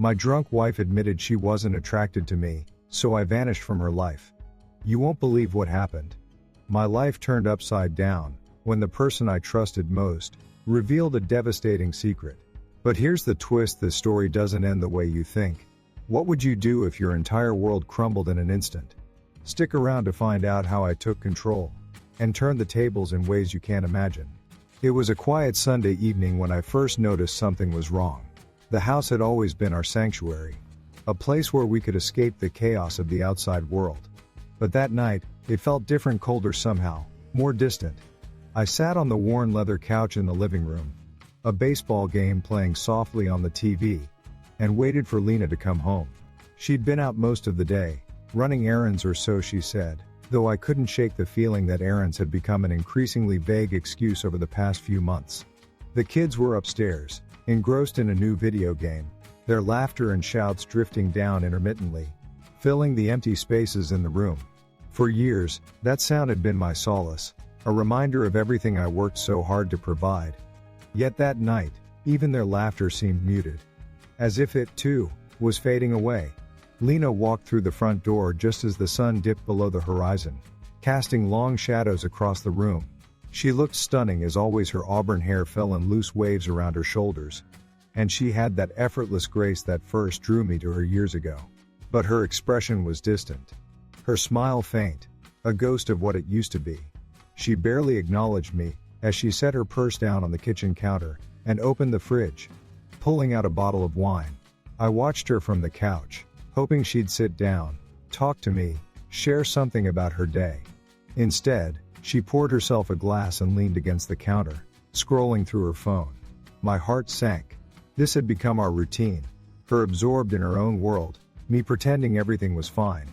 My drunk wife admitted she wasn't attracted to me, so I vanished from her life. You won't believe what happened. My life turned upside down when the person I trusted most revealed a devastating secret. But here's the twist: this story doesn't end the way you think. What would you do if your entire world crumbled in an instant? Stick around to find out how I took control and turned the tables in ways you can't imagine. It was a quiet Sunday evening when I first noticed something was wrong. The house had always been our sanctuary, a place where we could escape the chaos of the outside world. But that night, it felt different, colder somehow, more distant. I sat on the worn leather couch in the living room, a baseball game playing softly on the TV, and waited for Lena to come home. She'd been out most of the day, running errands or so she said, though I couldn't shake the feeling that errands had become an increasingly vague excuse over the past few months. The kids were upstairs, engrossed in a new video game, their laughter and shouts drifting down intermittently, filling the empty spaces in the room. For years, that sound had been my solace, a reminder of everything I worked so hard to provide. Yet that night, even their laughter seemed muted. As if it, too, was fading away. Lena walked through the front door just as the sun dipped below the horizon, casting long shadows across the room. She looked stunning as always. Her auburn hair fell in loose waves around her shoulders, and she had that effortless grace that first drew me to her years ago. But her expression was distant. Her smile faint, a ghost of what it used to be. She barely acknowledged me as she set her purse down on the kitchen counter and opened the fridge, pulling out a bottle of wine. I watched her from the couch, hoping she'd sit down, talk to me, share something about her day. Instead, she poured herself a glass and leaned against the counter, scrolling through her phone. My heart sank. This had become our routine, her absorbed in her own world, me pretending everything was fine.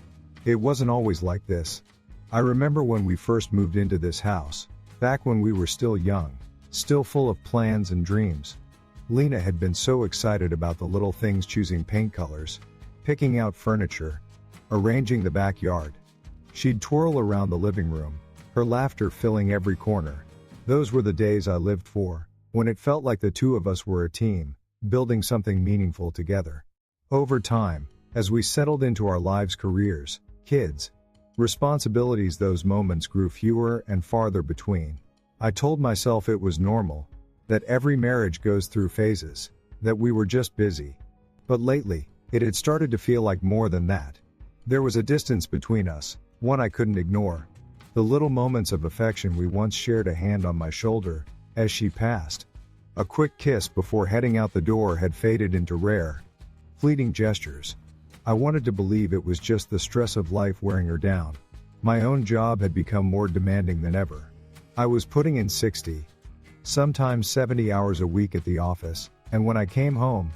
It wasn't always like this. I remember when we first moved into this house, back when we were still young, still full of plans and dreams. Lena had been so excited about the little things: choosing paint colors, picking out furniture, arranging the backyard. She'd twirl around the living room, her laughter filling every corner. Those were the days I lived for, when it felt like the two of us were a team, building something meaningful together. Over time, as we settled into our lives, careers, kids, responsibilities, those moments grew fewer and farther between. I told myself it was normal, that every marriage goes through phases, that we were just busy. But lately, it had started to feel like more than that. There was a distance between us, one I couldn't ignore. The little moments of affection we once shared, a hand on my shoulder as she passed, a quick kiss before heading out the door, had faded into rare, fleeting gestures. I wanted to believe it was just the stress of life wearing her down. My own job had become more demanding than ever. I was putting in 60, sometimes 70 hours a week at the office, and when I came home,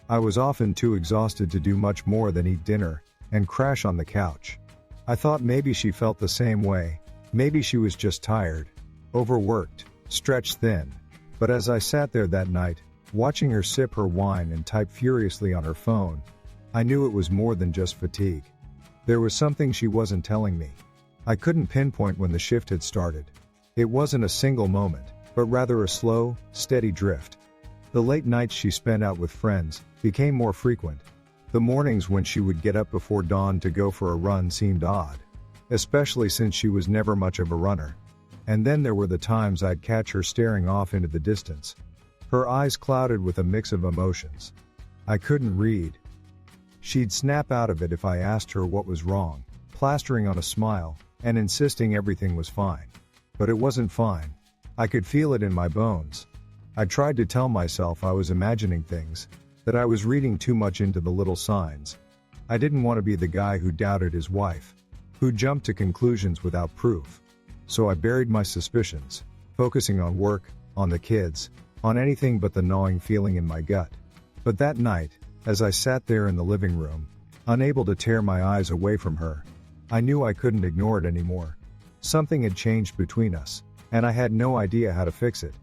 I was often too exhausted to do much more than eat dinner and crash on the couch. I thought maybe she felt the same way. Maybe she was just tired, overworked, stretched thin. But as I sat there that night, watching her sip her wine and type furiously on her phone, I knew it was more than just fatigue. There was something she wasn't telling me. I couldn't pinpoint when the shift had started. It wasn't a single moment, but rather a slow, steady drift. The late nights she spent out with friends became more frequent. The mornings when she would get up before dawn to go for a run seemed odd, especially since she was never much of a runner. And then there were the times I'd catch her staring off into the distance, her eyes clouded with a mix of emotions I couldn't read. She'd snap out of it if I asked her what was wrong, plastering on a smile and insisting everything was fine. But it wasn't fine. I could feel it in my bones. I tried to tell myself I was imagining things, that I was reading too much into the little signs. I didn't want to be the guy who doubted his wife, who jumped to conclusions without proof. So I buried my suspicions, focusing on work, on the kids, on anything but the gnawing feeling in my gut. But that night, as I sat there in the living room, unable to tear my eyes away from her, I knew I couldn't ignore it anymore. Something had changed between us, and I had no idea how to fix it.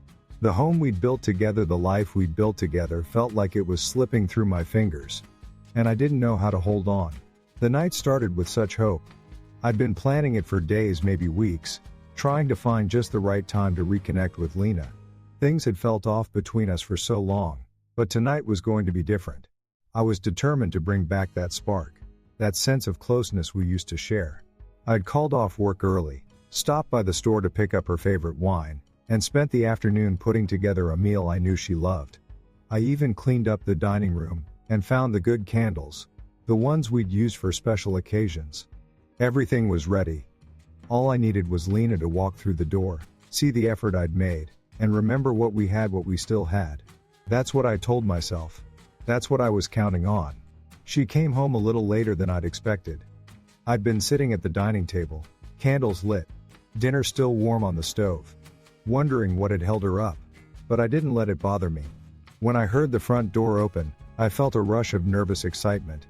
The home we'd built together, the life we'd built together, felt like it was slipping through my fingers, and I didn't know how to hold on. The night started with such hope. I'd been planning it for days, maybe weeks, trying to find just the right time to reconnect with Lena. Things had felt off between us for so long, but tonight was going to be different. I was determined to bring back that spark, that sense of closeness we used to share. I'd called off work early, stopped by the store to pick up her favorite wine, and spent the afternoon putting together a meal I knew she loved. I even cleaned up the dining room and found the good candles, the ones we'd use for special occasions. Everything was ready. All I needed was Lena to walk through the door, see the effort I'd made, and remember what we still had. That's what I told myself. That's what I was counting on. She came home a little later than I'd expected. I'd been sitting at the dining table, candles lit, dinner still warm on the stove, wondering what had held her up, but I didn't let it bother me. When I heard the front door open, I felt a rush of nervous excitement.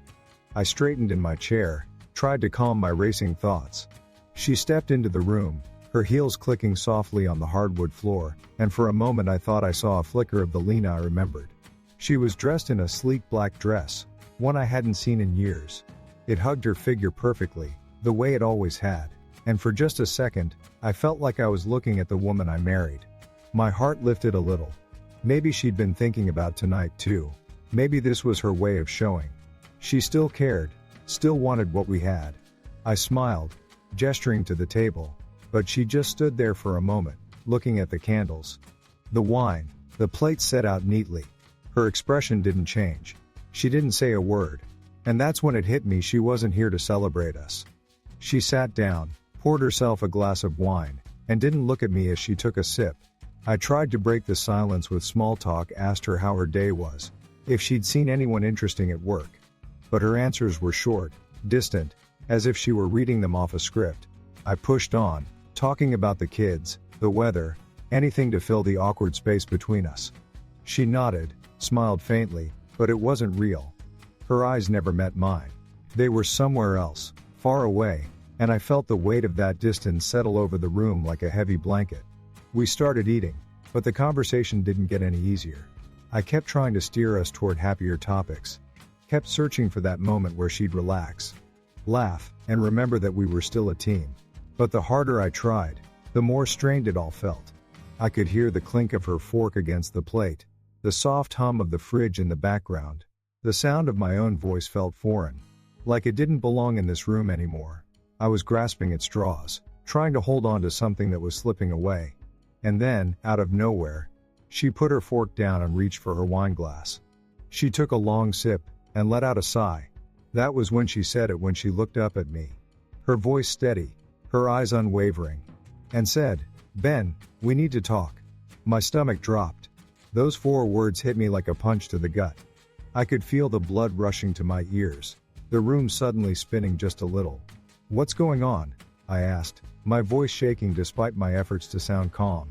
I straightened in my chair, tried to calm my racing thoughts. She stepped into the room, her heels clicking softly on the hardwood floor, and for a moment I thought I saw a flicker of the Lena I remembered. She was dressed in a sleek black dress, one I hadn't seen in years. It hugged her figure perfectly, the way it always had, and for just a second, I felt like I was looking at the woman I married. My heart lifted a little. Maybe she'd been thinking about tonight too. Maybe this was her way of showing. She still cared, still wanted what we had. I smiled, gesturing to the table, but she just stood there for a moment, looking at the candles, the wine, the plate set out neatly. Her expression didn't change. She didn't say a word. And that's when it hit me she wasn't here to celebrate us. She sat down, poured herself a glass of wine, and didn't look at me as she took a sip. I tried to break the silence with small talk, asked her how her day was, if she'd seen anyone interesting at work. But her answers were short, distant, as if she were reading them off a script. I pushed on, talking about the kids, the weather, anything to fill the awkward space between us. She nodded, smiled faintly, but it wasn't real. Her eyes never met mine. They were somewhere else, far away, and I felt the weight of that distance settle over the room like a heavy blanket. We started eating, but the conversation didn't get any easier. I kept trying to steer us toward happier topics, kept searching for that moment where she'd relax, laugh, and remember that we were still a team. But the harder I tried, the more strained it all felt. I could hear the clink of her fork against the plate, the soft hum of the fridge in the background. The sound of my own voice felt foreign, like it didn't belong in this room anymore. I was grasping at straws, trying to hold on to something that was slipping away. And then, out of nowhere, she put her fork down and reached for her wine glass. She took a long sip, and let out a sigh. That was when she said it, when she looked up at me. Her voice steady, her eyes unwavering, and said, "Ben, we need to talk." My stomach dropped. Those 4 words hit me like a punch to the gut. I could feel the blood rushing to my ears, the room suddenly spinning just a little. "What's going on?" I asked, my voice shaking despite my efforts to sound calm.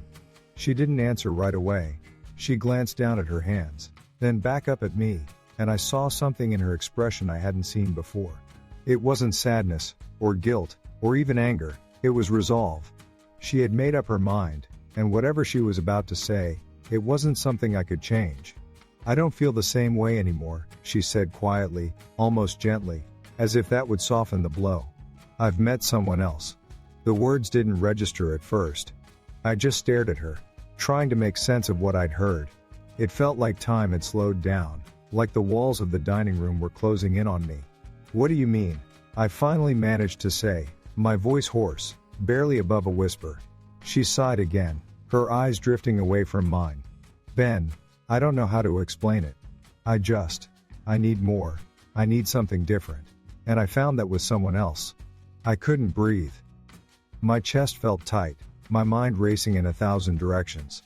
She didn't answer right away. She glanced down at her hands, then back up at me, and I saw something in her expression I hadn't seen before. It wasn't sadness, or guilt, or even anger, it was resolve. She had made up her mind, and whatever she was about to say, it wasn't something I could change. "I don't feel the same way anymore," she said quietly, almost gently, as if that would soften the blow. "I've met someone else." The words didn't register at first. I just stared at her, trying to make sense of what I'd heard. It felt like time had slowed down, like the walls of the dining room were closing in on me. "What do you mean?" I finally managed to say, my voice hoarse, barely above a whisper. She sighed again, her eyes drifting away from mine. "Ben, I don't know how to explain it. I need more. I need something different. And I found that with someone else." I couldn't breathe. My chest felt tight, my mind racing in 1,000 directions.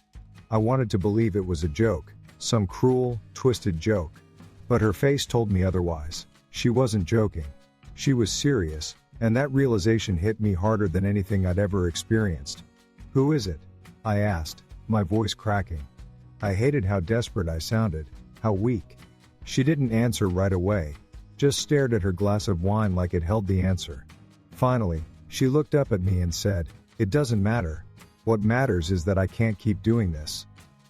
I wanted to believe it was a joke, some cruel, twisted joke. But her face told me otherwise. She wasn't joking. She was serious, and that realization hit me harder than anything I'd ever experienced. "Who is it?" I asked, my voice cracking. I hated how desperate I sounded, how weak. She didn't answer right away, just stared at her glass of wine like it held the answer. Finally, she looked up at me and said, "It doesn't matter. What matters is that I can't keep doing this.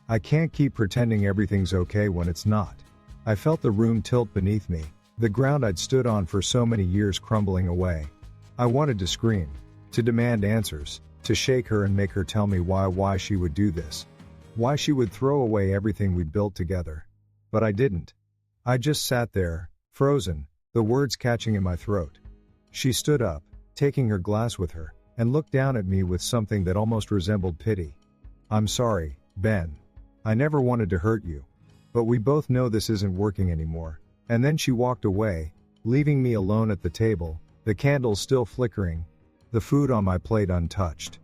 I can't keep pretending everything's okay when it's not." I felt the room tilt beneath me, the ground I'd stood on for so many years crumbling away. I wanted to scream, to demand answers, to shake her and make her tell me why she would do this. Why she would throw away everything we'd built together. But I didn't. I just sat there, frozen, the words catching in my throat. She stood up, taking her glass with her, and looked down at me with something that almost resembled pity. "I'm sorry, Ben. I never wanted to hurt you. But we both know this isn't working anymore." And then she walked away, leaving me alone at the table, the candles still flickering, the food on my plate untouched.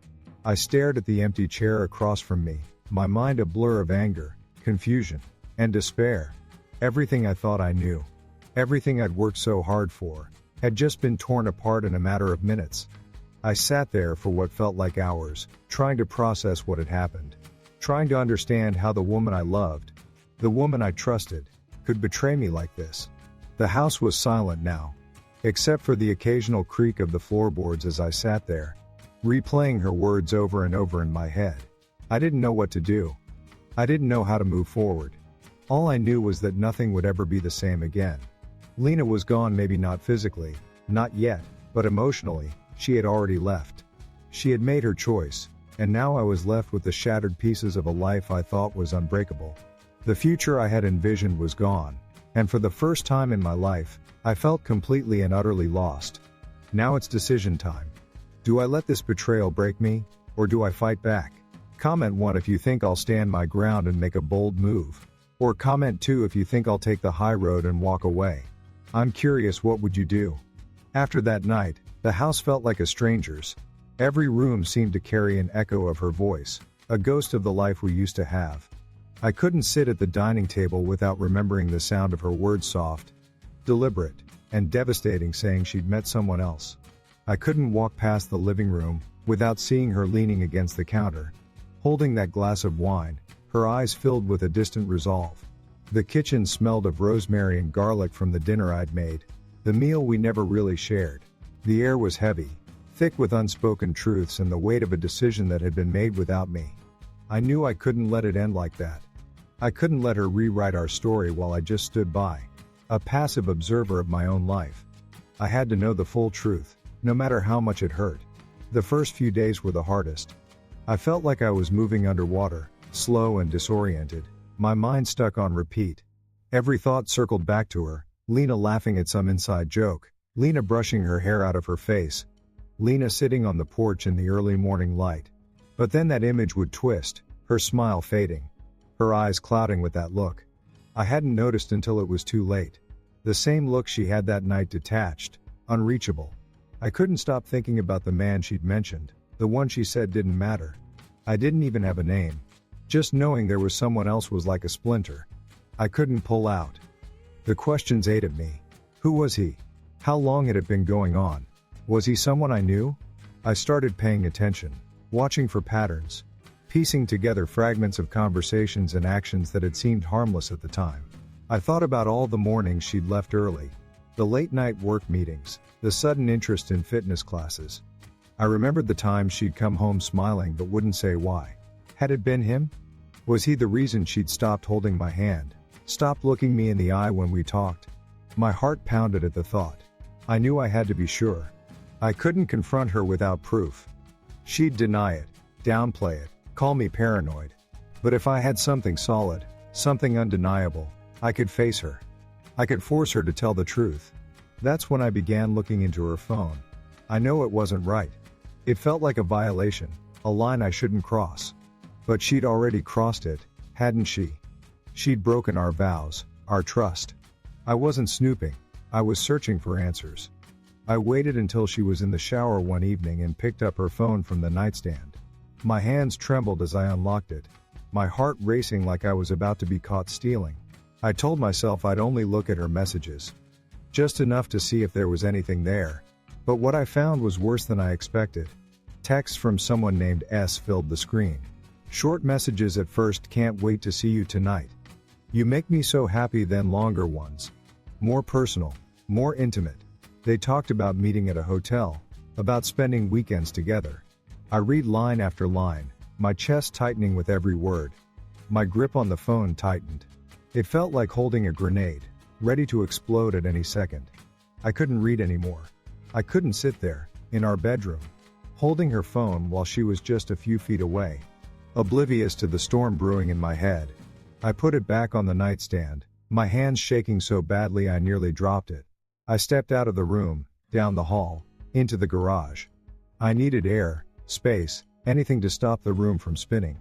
I stared at the empty chair across from me, my mind a blur of anger, confusion, and despair. Everything I thought I knew, everything I'd worked so hard for, had just been torn apart in a matter of minutes. I sat there for what felt like hours, trying to process what had happened, trying to understand how the woman I loved, the woman I trusted, could betray me like this. The house was silent now, except for the occasional creak of the floorboards as I sat there, replaying her words over and over in my head. I didn't know what to do. I didn't know how to move forward. All I knew was that nothing would ever be the same again. Lena was gone, maybe not physically, not yet, but emotionally, she had already left. She had made her choice, and now I was left with the shattered pieces of a life I thought was unbreakable. The future I had envisioned was gone, and for the first time in my life, I felt completely and utterly lost. Now it's decision time. Do I let this betrayal break me, or do I fight back? Comment 1 if you think I'll stand my ground and make a bold move. Or comment 2 if you think I'll take the high road and walk away. I'm curious, what would you do? After that night, the house felt like a stranger's. Every room seemed to carry an echo of her voice, a ghost of the life we used to have. I couldn't sit at the dining table without remembering the sound of her words, soft, deliberate, and devastating, saying she'd met someone else. I couldn't walk past the living room without seeing her leaning against the counter, holding that glass of wine, her eyes filled with a distant resolve. The kitchen smelled of rosemary and garlic from the dinner I'd made, the meal we never really shared. The air was heavy, thick with unspoken truths and the weight of a decision that had been made without me. I knew I couldn't let it end like that. I couldn't let her rewrite our story while I just stood by, a passive observer of my own life. I had to know the full truth, no matter how much it hurt. The first few days were the hardest. I felt like I was moving underwater, slow and disoriented, my mind stuck on repeat. Every thought circled back to her, Lena laughing at some inside joke, Lena brushing her hair out of her face, Lena sitting on the porch in the early morning light. But then that image would twist, her smile fading, her eyes clouding with that look. I hadn't noticed until it was too late. The same look she had that night, detached, unreachable. I couldn't stop thinking about the man she'd mentioned, the one she said didn't matter. I didn't even have a name. Just knowing there was someone else was like a splinter. I couldn't pull out. The questions ate at me. Who was he? How long had it been going on? Was he someone I knew? I started paying attention, watching for patterns, piecing together fragments of conversations and actions that had seemed harmless at the time. I thought about all the mornings she'd left early, the late-night work meetings, the sudden interest in fitness classes. I remembered the times she'd come home smiling but wouldn't say why. Had it been him? Was he the reason she'd stopped holding my hand, stopped looking me in the eye when we talked? My heart pounded at the thought. I knew I had to be sure. I couldn't confront her without proof. She'd deny it, downplay it, call me paranoid. But if I had something solid, something undeniable, I could face her. I could force her to tell the truth. That's when I began looking into her phone. I know it wasn't right. It felt like a violation, a line I shouldn't cross. But she'd already crossed it, hadn't she? She'd broken our vows, our trust. I wasn't snooping, I was searching for answers. I waited until she was in the shower one evening and picked up her phone from the nightstand. My hands trembled as I unlocked it, my heart racing like I was about to be caught stealing. I told myself I'd only look at her messages, just enough to see if there was anything there. But what I found was worse than I expected. Texts from someone named S filled the screen. Short messages at first: "Can't wait to see you tonight. You make me so happy." Then longer ones. More personal, more intimate. They talked about meeting at a hotel, about spending weekends together. I read line after line, my chest tightening with every word. My grip on the phone tightened. It felt like holding a grenade, ready to explode at any second. I couldn't read anymore. I couldn't sit there, in our bedroom, holding her phone while she was just a few feet away, oblivious to the storm brewing in my head. I put it back on the nightstand, my hands shaking so badly I nearly dropped it. I stepped out of the room, down the hall, into the garage. I needed air, space, anything to stop the room from spinning.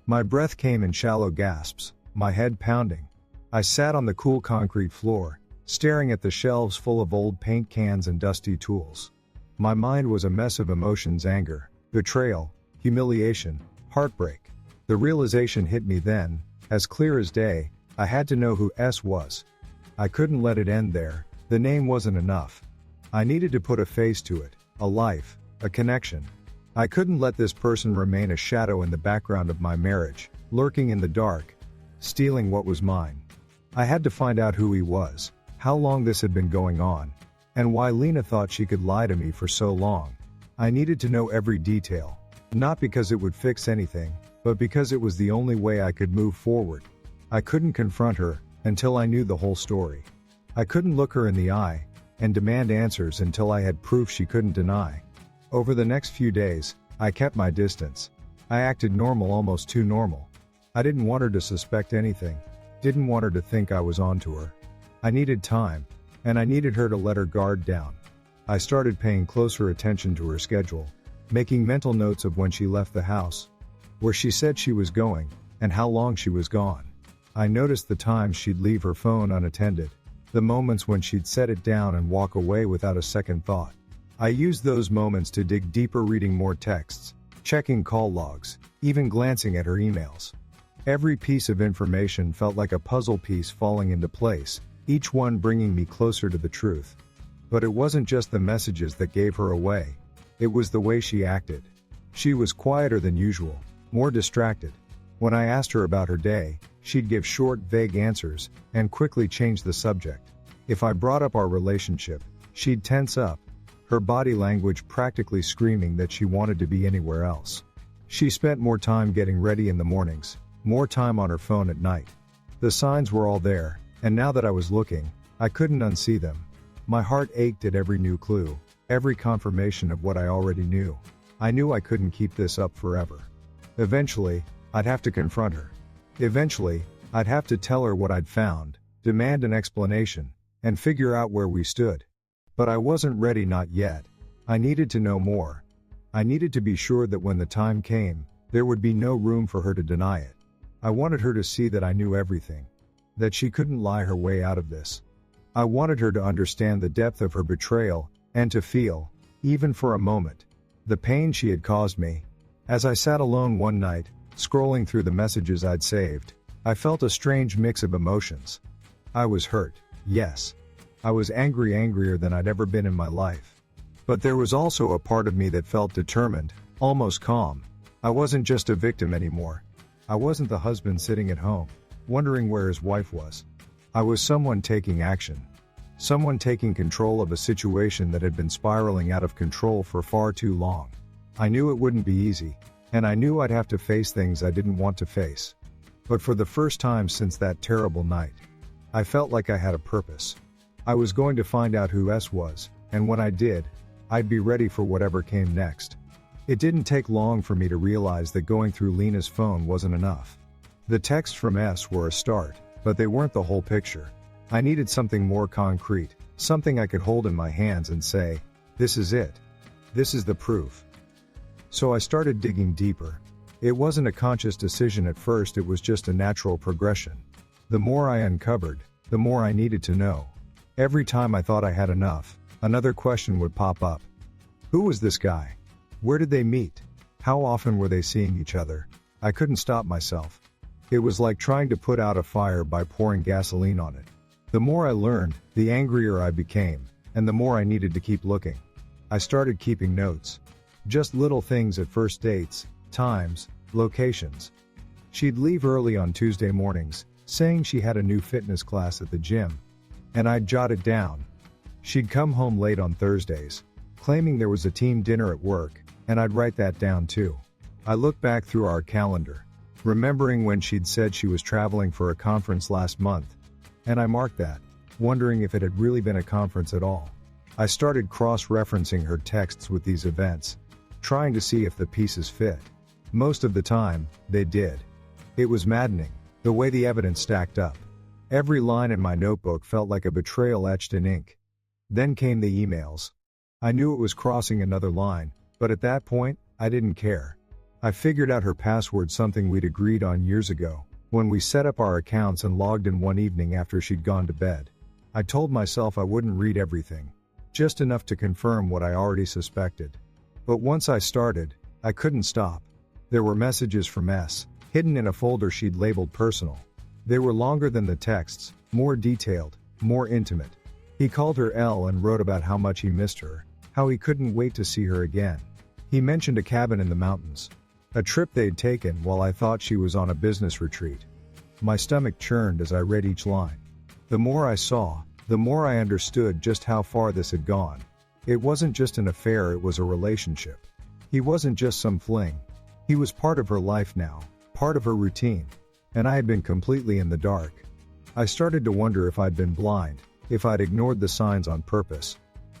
My breath came in shallow gasps, my head pounding. I sat on the cool concrete floor, staring at the shelves full of old paint cans and dusty tools. My mind was a mess of emotions: anger, betrayal, humiliation, heartbreak. The realization hit me then, as clear as day. I had to know who S was. I couldn't let it end there. The name wasn't enough. I needed to put a face to it, a life, a connection. I couldn't let this person remain a shadow in the background of my marriage, lurking in the dark, stealing what was mine. I had to find out who he was, how long this had been going on, and why Lena thought she could lie to me for so long. I needed to know every detail, not because it would fix anything, but because it was the only way I could move forward. I couldn't confront her until I knew the whole story. I couldn't look her in the eye and demand answers until I had proof she couldn't deny. Over the next few days, I kept my distance. I acted normal, almost too normal. I didn't want her to suspect anything, didn't want her to think I was onto her. I needed time, and I needed her to let her guard down. I started paying closer attention to her schedule, making mental notes of when she left the house, where she said she was going, and how long she was gone. I noticed the times she'd leave her phone unattended, the moments when she'd set it down and walk away without a second thought. I used those moments to dig deeper, reading more texts, checking call logs, even glancing at her emails. Every piece of information felt like a puzzle piece falling into place, each one bringing me closer to the truth. But it wasn't just the messages that gave her away. It was the way she acted. She was quieter than usual, more distracted. When I asked her about her day, she'd give short, vague answers, and quickly change the subject. If I brought up our relationship, she'd tense up, her body language practically screaming that she wanted to be anywhere else. She spent more time getting ready in the mornings, more time on her phone at night. The signs were all there, and now that I was looking, I couldn't unsee them. My heart ached at every new clue, every confirmation of what I already knew. I knew I couldn't keep this up forever. Eventually, I'd have to confront her. Eventually, I'd have to tell her what I'd found, demand an explanation, and figure out where we stood. But I wasn't ready, not yet. I needed to know more. I needed to be sure that when the time came, there would be no room for her to deny it. I wanted her to see that I knew everything, that she couldn't lie her way out of this. I wanted her to understand the depth of her betrayal, and to feel, even for a moment, the pain she had caused me. As I sat alone one night, scrolling through the messages I'd saved, I felt a strange mix of emotions. I was hurt, yes. I was angry, angrier than I'd ever been in my life. But there was also a part of me that felt determined, almost calm. I wasn't just a victim anymore. I wasn't the husband sitting at home, wondering where his wife was. I was someone taking action. Someone taking control of a situation that had been spiraling out of control for far too long. I knew it wouldn't be easy, and I knew I'd have to face things I didn't want to face. But for the first time since that terrible night, I felt like I had a purpose. I was going to find out who S was, and when I did, I'd be ready for whatever came next. It didn't take long for me to realize that going through Lena's phone wasn't enough. The texts from S were a start, but they weren't the whole picture. I needed something more concrete, something I could hold in my hands and say, this is it. This is the proof. So I started digging deeper. It wasn't a conscious decision at first, it was just a natural progression. The more I uncovered, the more I needed to know. Every time I thought I had enough, another question would pop up. Who was this guy? Where did they meet? How often were they seeing each other? I couldn't stop myself. It was like trying to put out a fire by pouring gasoline on it. The more I learned, the angrier I became, and the more I needed to keep looking. I started keeping notes. Just little things at first: dates, times, locations. She'd leave early on Tuesday mornings, saying she had a new fitness class at the gym, and I'd jot it down. She'd come home late on Thursdays, claiming there was a team dinner at work, and I'd write that down too. I looked back through our calendar, remembering when she'd said she was traveling for a conference last month, and I marked that, wondering if it had really been a conference at all. I started cross-referencing her texts with these events, trying to see if the pieces fit. Most of the time, they did. It was maddening, the way the evidence stacked up. Every line in my notebook felt like a betrayal etched in ink. Then came the emails. I knew it was crossing another line, but at that point, I didn't care. I figured out her password, something we'd agreed on years ago, when we set up our accounts and logged in one evening after she'd gone to bed. I told myself I wouldn't read everything, just enough to confirm what I already suspected. But once I started, I couldn't stop. There were messages from S, hidden in a folder she'd labeled personal. They were longer than the texts, more detailed, more intimate. He called her Elle and wrote about how much he missed her, how he couldn't wait to see her again. He mentioned a cabin in the mountains, a trip they'd taken while I thought she was on a business retreat. My stomach churned as I read each line. The more I saw, the more I understood just how far this had gone. It wasn't just an affair, it was a relationship. He wasn't just some fling. He was part of her life now, part of her routine. And I had been completely in the dark. I started to wonder if I'd been blind, if I'd ignored the signs on purpose.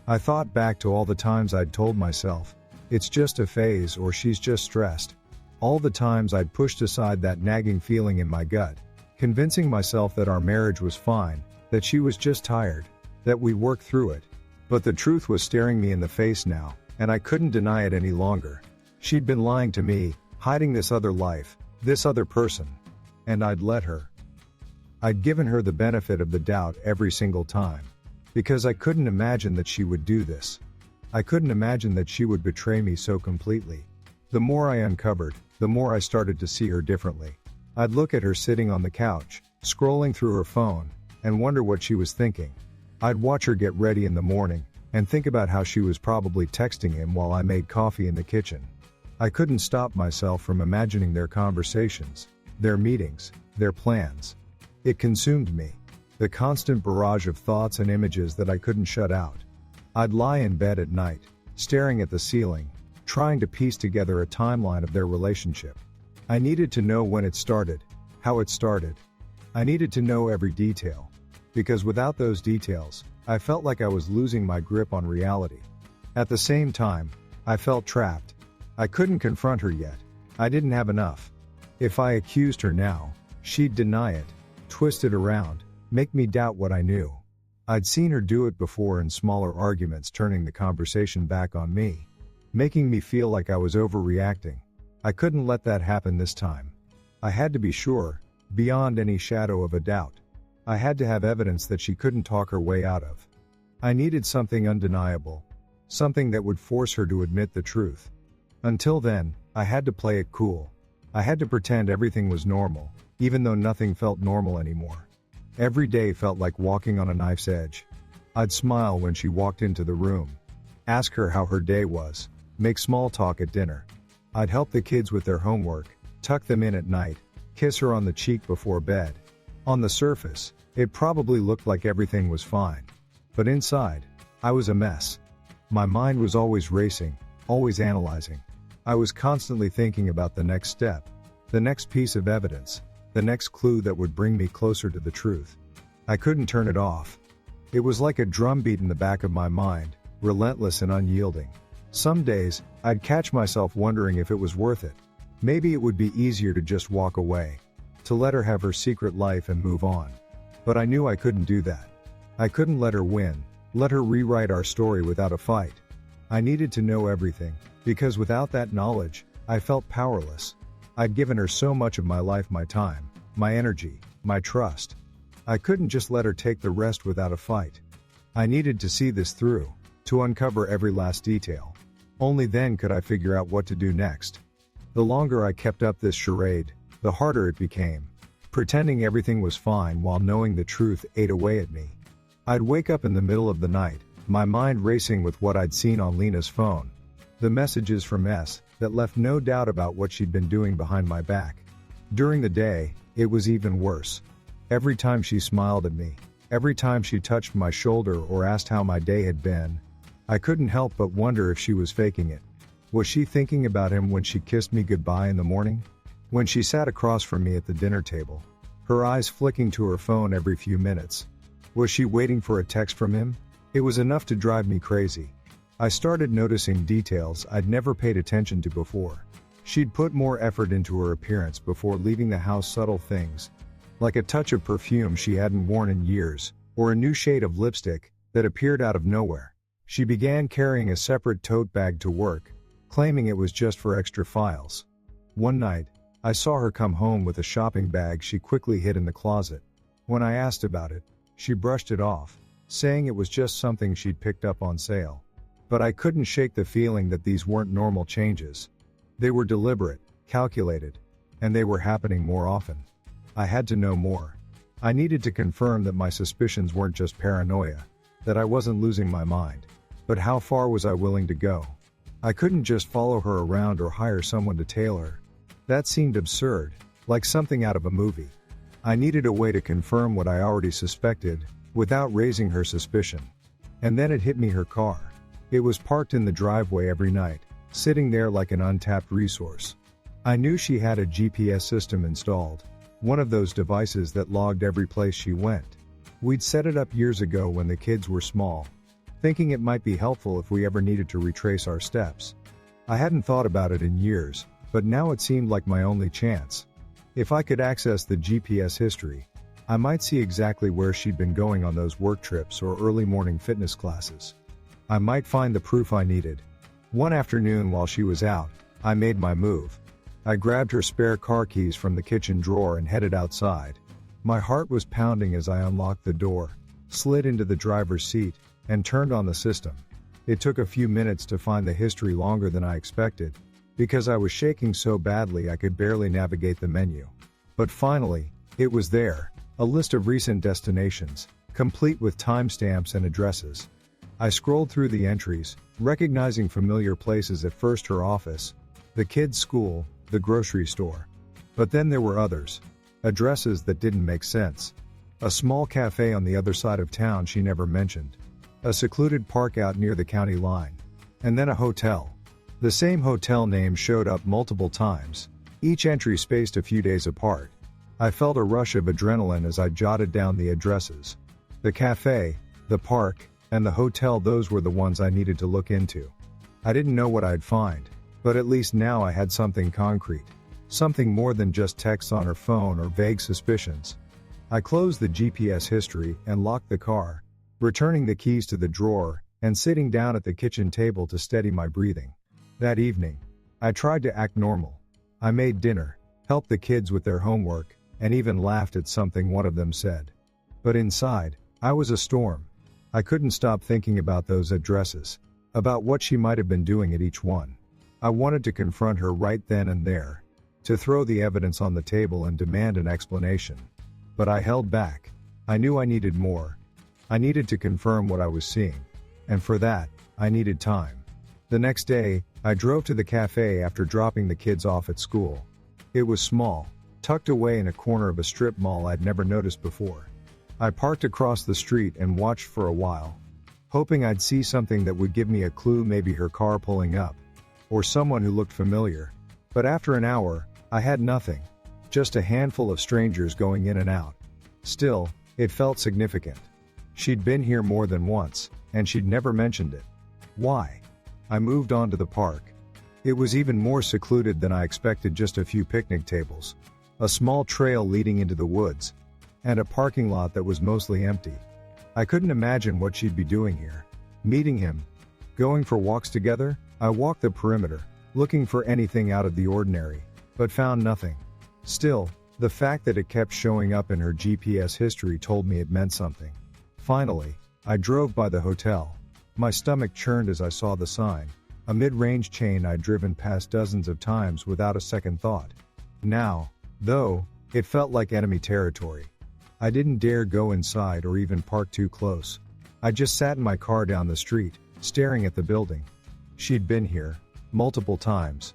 I thought back to all the times I'd told myself, it's just a phase or she's just stressed. All the times I'd pushed aside that nagging feeling in my gut, convincing myself that our marriage was fine, that she was just tired, that we'd work through it. But the truth was staring me in the face now, and I couldn't deny it any longer. She'd been lying to me, hiding this other life, this other person. And I'd let her. I'd given her the benefit of the doubt every single time. Because I couldn't imagine that she would do this. I couldn't imagine that she would betray me so completely. The more I uncovered, the more I started to see her differently. I'd look at her sitting on the couch, scrolling through her phone, and wonder what she was thinking. I'd watch her get ready in the morning, and think about how she was probably texting him while I made coffee in the kitchen. I couldn't stop myself from imagining their conversations, their meetings, their plans. It consumed me. The constant barrage of thoughts and images that I couldn't shut out. I'd lie in bed at night, staring at the ceiling, trying to piece together a timeline of their relationship. I needed to know when it started, how it started. I needed to know every detail. Because without those details, I felt like I was losing my grip on reality. At the same time, I felt trapped. I couldn't confront her yet. I didn't have enough. If I accused her now, she'd deny it, twist it around, make me doubt what I knew. I'd seen her do it before in smaller arguments, turning the conversation back on me, making me feel like I was overreacting. I couldn't let that happen this time. I had to be sure, beyond any shadow of a doubt. I had to have evidence that she couldn't talk her way out of. I needed something undeniable, something that would force her to admit the truth. Until then, I had to play it cool. I had to pretend everything was normal, even though nothing felt normal anymore. Every day felt like walking on a knife's edge. I'd smile when she walked into the room, ask her how her day was, make small talk at dinner. I'd help the kids with their homework, tuck them in at night, kiss her on the cheek before bed. On the surface, it probably looked like everything was fine. But inside, I was a mess. My mind was always racing, always analyzing. I was constantly thinking about the next step, the next piece of evidence, the next clue that would bring me closer to the truth. I couldn't turn it off. It was like a drumbeat in the back of my mind, relentless and unyielding. Some days, I'd catch myself wondering if it was worth it. Maybe it would be easier to just walk away, to let her have her secret life and move on. But I knew I couldn't do that. I couldn't let her win, let her rewrite our story without a fight. I needed to know everything, because without that knowledge, I felt powerless. I'd given her so much of my life, my time, my energy, my trust. I couldn't just let her take the rest without a fight. I needed to see this through, to uncover every last detail. Only then could I figure out what to do next. The longer I kept up this charade, the harder it became. Pretending everything was fine while knowing the truth ate away at me. I'd wake up in the middle of the night, my mind racing with what I'd seen on Lena's phone. The messages from S that left no doubt about what she'd been doing behind my back. During the day, it was even worse. Every time she smiled at me, every time she touched my shoulder or asked how my day had been, I couldn't help but wonder if she was faking it. Was she thinking about him when she kissed me goodbye in the morning? When she sat across from me at the dinner table, her eyes flicking to her phone every few minutes? Was she waiting for a text from him? It was enough to drive me crazy. I started noticing details I'd never paid attention to before. She'd put more effort into her appearance before leaving the house, subtle things. like a touch of perfume she hadn't worn in years, or a new shade of lipstick that appeared out of nowhere. She began carrying a separate tote bag to work, claiming it was just for extra files. One night, I saw her come home with a shopping bag she quickly hid in the closet. When I asked about it, she brushed it off, saying it was just something she'd picked up on sale. But I couldn't shake the feeling that these weren't normal changes. They were deliberate, calculated, and they were happening more often. I had to know more. I needed to confirm that my suspicions weren't just paranoia, that I wasn't losing my mind. But how far was I willing to go? I couldn't just follow her around or hire someone to tail her. That seemed absurd, like something out of a movie. I needed a way to confirm what I already suspected, without raising her suspicion. And then it hit me: her car. It was parked in the driveway every night, sitting there like an untapped resource. I knew she had a GPS system installed, one of those devices that logged every place she went. We'd set it up years ago when the kids were small, thinking it might be helpful if we ever needed to retrace our steps. I hadn't thought about it in years, but now it seemed like my only chance. If I could access the GPS history, I might see exactly where she'd been going on those work trips or early morning fitness classes. I might find the proof I needed. One afternoon while she was out, I made my move. I grabbed her spare car keys from the kitchen drawer and headed outside. My heart was pounding as I unlocked the door, slid into the driver's seat, and turned on the system. It took a few minutes to find the history, longer than I expected, because I was shaking so badly I could barely navigate the menu. But finally, it was there, a list of recent destinations, complete with timestamps and addresses. I scrolled through the entries, recognizing familiar places: at first her office, the kids' school, the grocery store. But then there were others, addresses that didn't make sense. A small cafe on the other side of town she never mentioned. A secluded park out near the county line. And then a hotel. The same hotel name showed up multiple times, each entry spaced a few days apart. I felt a rush of adrenaline as I jotted down the addresses. The cafe, the park, and the hotel, those were the ones I needed to look into. I didn't know what I'd find, but at least now I had something concrete. Something more than just texts on her phone or vague suspicions. I closed the GPS history and locked the car, returning the keys to the drawer and sitting down at the kitchen table to steady my breathing. That evening, I tried to act normal. I made dinner, helped the kids with their homework, and even laughed at something one of them said. But inside, I was a storm. I couldn't stop thinking about those addresses, about what she might have been doing at each one. I wanted to confront her right then and there, to throw the evidence on the table and demand an explanation. But I held back. I knew I needed more. I needed to confirm what I was seeing. And for that, I needed time. The next day, I drove to the cafe after dropping the kids off at school. It was small, tucked away in a corner of a strip mall I'd never noticed before. I parked across the street and watched for a while, hoping I'd see something that would give me a clue, maybe her car pulling up, or someone who looked familiar. But after an hour, I had nothing, just a handful of strangers going in and out. Still, it felt significant. She'd been here more than once, and she'd never mentioned it. Why? I moved on to the park. It was even more secluded than I expected, just a few picnic tables, a small trail leading into the woods, and a parking lot that was mostly empty. I couldn't imagine what she'd be doing here. Meeting him? Going for walks together? I walked the perimeter, looking for anything out of the ordinary, but found nothing. Still, the fact that it kept showing up in her GPS history told me it meant something. Finally, I drove by the hotel. My stomach churned as I saw the sign, a mid-range chain I'd driven past dozens of times without a second thought. Now, though, it felt like enemy territory. I didn't dare go inside or even park too close. I just sat in my car down the street, staring at the building. She'd been here, multiple times.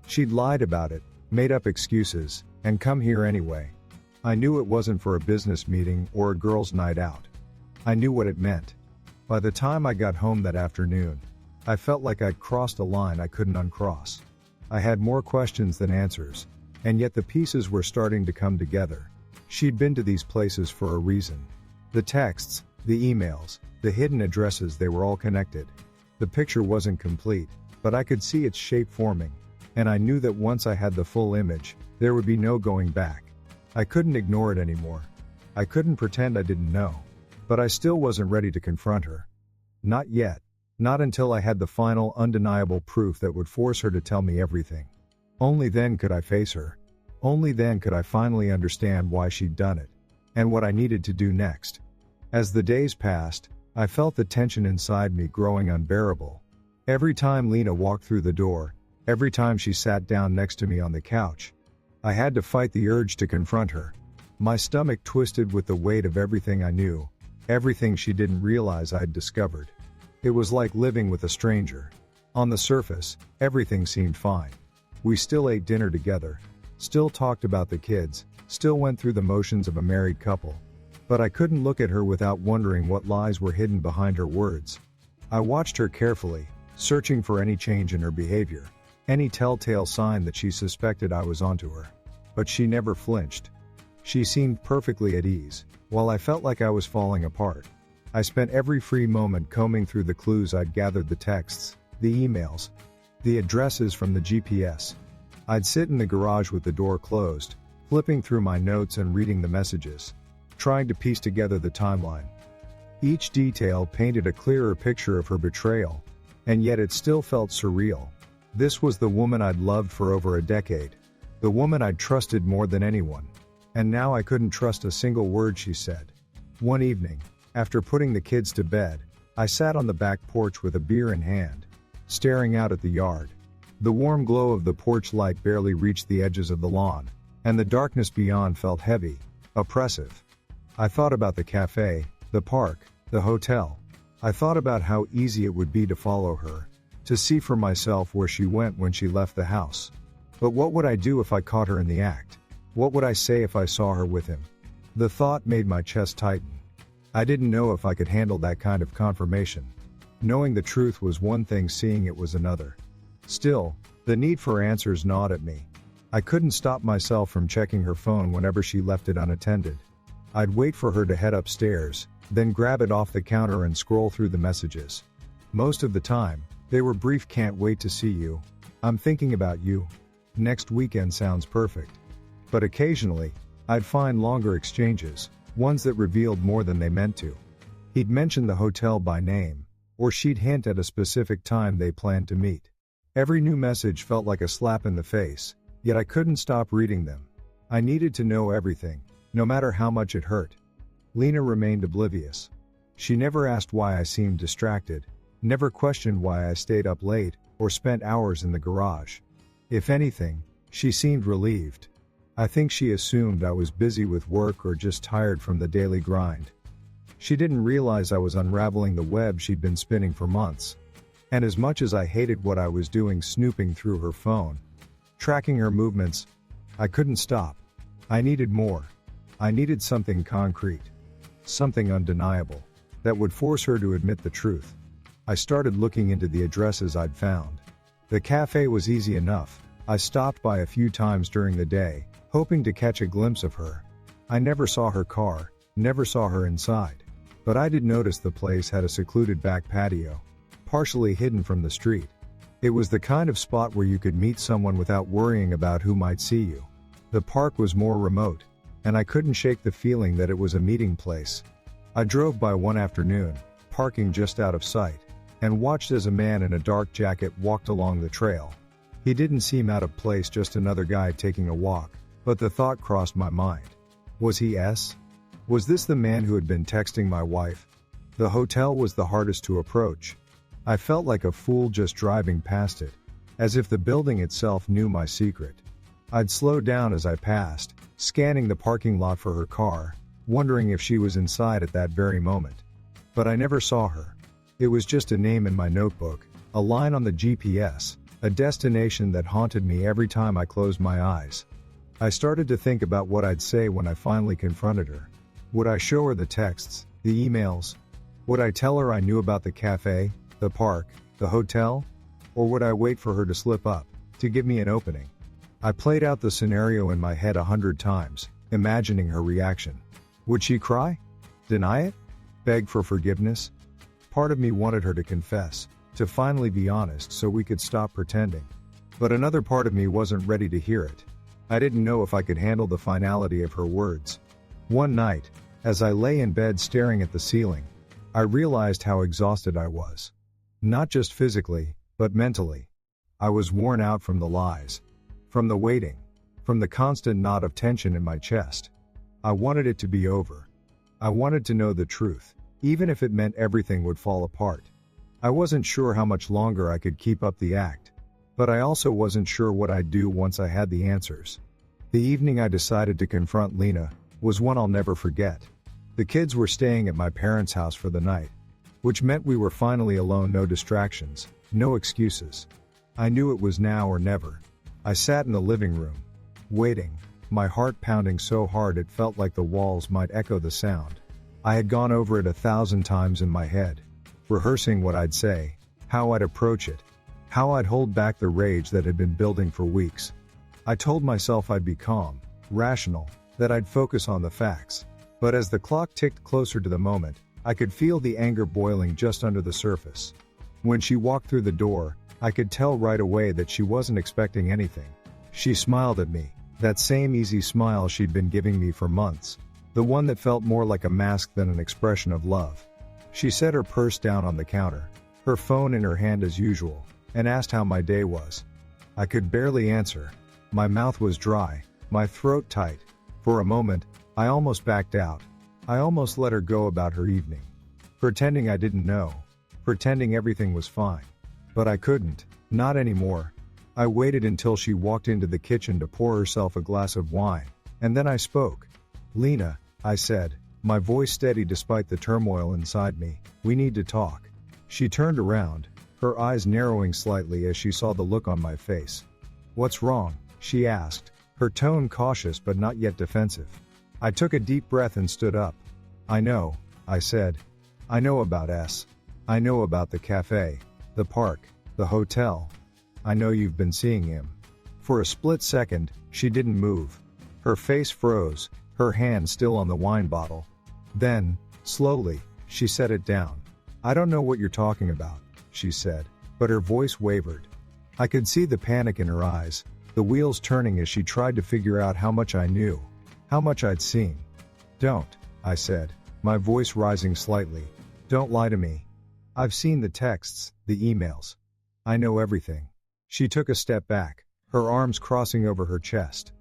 She'd lied about it, made up excuses, and come here anyway. I knew it wasn't for a business meeting or a girls' night out. I knew what it meant. By the time I got home that afternoon, I felt like I'd crossed a line I couldn't uncross. I had more questions than answers, and yet the pieces were starting to come together. She'd been to these places for a reason. The texts, the emails, the hidden addresses, they were all connected. The picture wasn't complete, but I could see its shape forming, and I knew that once I had the full image, there would be no going back. I couldn't ignore it anymore. I couldn't pretend I didn't know. But I still wasn't ready to confront her. Not yet. Not until I had the final undeniable proof that would force her to tell me everything. Only then could I face her. Only then could I finally understand why she'd done it. And what I needed to do next. As the days passed, I felt the tension inside me growing unbearable. Every time Lena walked through the door, every time she sat down next to me on the couch, I had to fight the urge to confront her. My stomach twisted with the weight of everything I knew, everything she didn't realize I'd discovered. It was like living with a stranger. On the surface, everything seemed fine. We still ate dinner together, still talked about the kids, still went through the motions of a married couple. But I couldn't look at her without wondering what lies were hidden behind her words. I watched her carefully, searching for any change in her behavior, any telltale sign that she suspected I was onto her. But she never flinched. She seemed perfectly at ease, while I felt like I was falling apart. I spent every free moment combing through the clues I'd gathered, the texts, the emails, the addresses from the GPS. I'd sit in the garage with the door closed, flipping through my notes and reading the messages, trying to piece together the timeline. Each detail painted a clearer picture of her betrayal, and yet it still felt surreal. This was the woman I'd loved for over a decade, the woman I'd trusted more than anyone. And now I couldn't trust a single word she said. One evening, after putting the kids to bed, I sat on the back porch with a beer in hand, staring out at the yard. The warm glow of the porch light barely reached the edges of the lawn, and the darkness beyond felt heavy, oppressive. I thought about the cafe, the park, the hotel. I thought about how easy it would be to follow her, to see for myself where she went when she left the house. But what would I do if I caught her in the act? What would I say if I saw her with him? The thought made my chest tighten. I didn't know if I could handle that kind of confirmation. Knowing the truth was one thing, seeing it was another. Still, the need for answers gnawed at me. I couldn't stop myself from checking her phone whenever she left it unattended. I'd wait for her to head upstairs, then grab it off the counter and scroll through the messages. Most of the time, they were brief "can't wait to see you," "I'm thinking about you," "next weekend sounds perfect." But occasionally, I'd find longer exchanges, ones that revealed more than they meant to. He'd mention the hotel by name, or she'd hint at a specific time they planned to meet. Every new message felt like a slap in the face, yet I couldn't stop reading them. I needed to know everything, no matter how much it hurt. Lena remained oblivious. She never asked why I seemed distracted, never questioned why I stayed up late, or spent hours in the garage. If anything, she seemed relieved. I think she assumed I was busy with work or just tired from the daily grind. She didn't realize I was unraveling the web she'd been spinning for months. And as much as I hated what I was doing, snooping through her phone, tracking her movements, I couldn't stop. I needed more. I needed something concrete. Something undeniable, that would force her to admit the truth. I started looking into the addresses I'd found. The cafe was easy enough. I stopped by a few times during the day, hoping to catch a glimpse of her. I never saw her car, never saw her inside. But I did notice the place had a secluded back patio, partially hidden from the street. It was the kind of spot where you could meet someone without worrying about who might see you. The park was more remote, and I couldn't shake the feeling that it was a meeting place. I drove by one afternoon, parking just out of sight, and watched as a man in a dark jacket walked along the trail. He didn't seem out of place, just another guy taking a walk, but the thought crossed my mind. Was he S? Was this the man who had been texting my wife? The hotel was the hardest to approach. I felt like a fool just driving past it, as if the building itself knew my secret. I'd slow down as I passed, scanning the parking lot for her car, wondering if she was inside at that very moment. But I never saw her. It was just a name in my notebook, a line on the GPS, a destination that haunted me every time I closed my eyes. I started to think about what I'd say when I finally confronted her. Would I show her the texts, the emails? Would I tell her I knew about the cafe, the park, the hotel? Or would I wait for her to slip up, to give me an opening? I played out the scenario in my head 100 times, imagining her reaction. Would she cry? Deny it? Beg for forgiveness? Part of me wanted her to confess, to finally be honest so we could stop pretending. But another part of me wasn't ready to hear it. I didn't know if I could handle the finality of her words. One night, as I lay in bed staring at the ceiling, I realized how exhausted I was. Not just physically, but mentally. I was worn out from the lies. From the waiting. From the constant knot of tension in my chest. I wanted it to be over. I wanted to know the truth, even if it meant everything would fall apart. I wasn't sure how much longer I could keep up the act, but I also wasn't sure what I'd do once I had the answers. The evening I decided to confront Lena was one I'll never forget. The kids were staying at my parents' house for the night, which meant we were finally alone, no distractions, no excuses. I knew it was now or never. I sat in the living room, waiting, my heart pounding so hard it felt like the walls might echo the sound. I had gone over it 1,000 times in my head, rehearsing what I'd say, how I'd approach it, how I'd hold back the rage that had been building for weeks. I told myself I'd be calm, rational, that I'd focus on the facts. But as the clock ticked closer to the moment, I could feel the anger boiling just under the surface. When she walked through the door, I could tell right away that she wasn't expecting anything. She smiled at me, that same easy smile she'd been giving me for months, the one that felt more like a mask than an expression of love. She set her purse down on the counter, her phone in her hand as usual, and asked how my day was. I could barely answer. My mouth was dry, my throat tight. For a moment, I almost backed out. I almost let her go about her evening. Pretending I didn't know. Pretending everything was fine. But I couldn't, not anymore. I waited until she walked into the kitchen to pour herself a glass of wine, and then I spoke. "Lena," I said, my voice steady despite the turmoil inside me, "we need to talk." She turned around, her eyes narrowing slightly as she saw the look on my face. "What's wrong?" she asked, her tone cautious but not yet defensive. I took a deep breath and stood up. "I know," I said. "I know about S. I know about the cafe, the park, the hotel. I know you've been seeing him." For a split second, she didn't move. Her face froze, her hand still on the wine bottle. Then, slowly, she set it down. "I don't know what you're talking about," she said, but her voice wavered. I could see the panic in her eyes, the wheels turning as she tried to figure out how much I knew, how much I'd seen. "Don't," I said, my voice rising slightly. "Don't lie to me. I've seen the texts, the emails. I know everything." She took a step back, her arms crossing over her chest.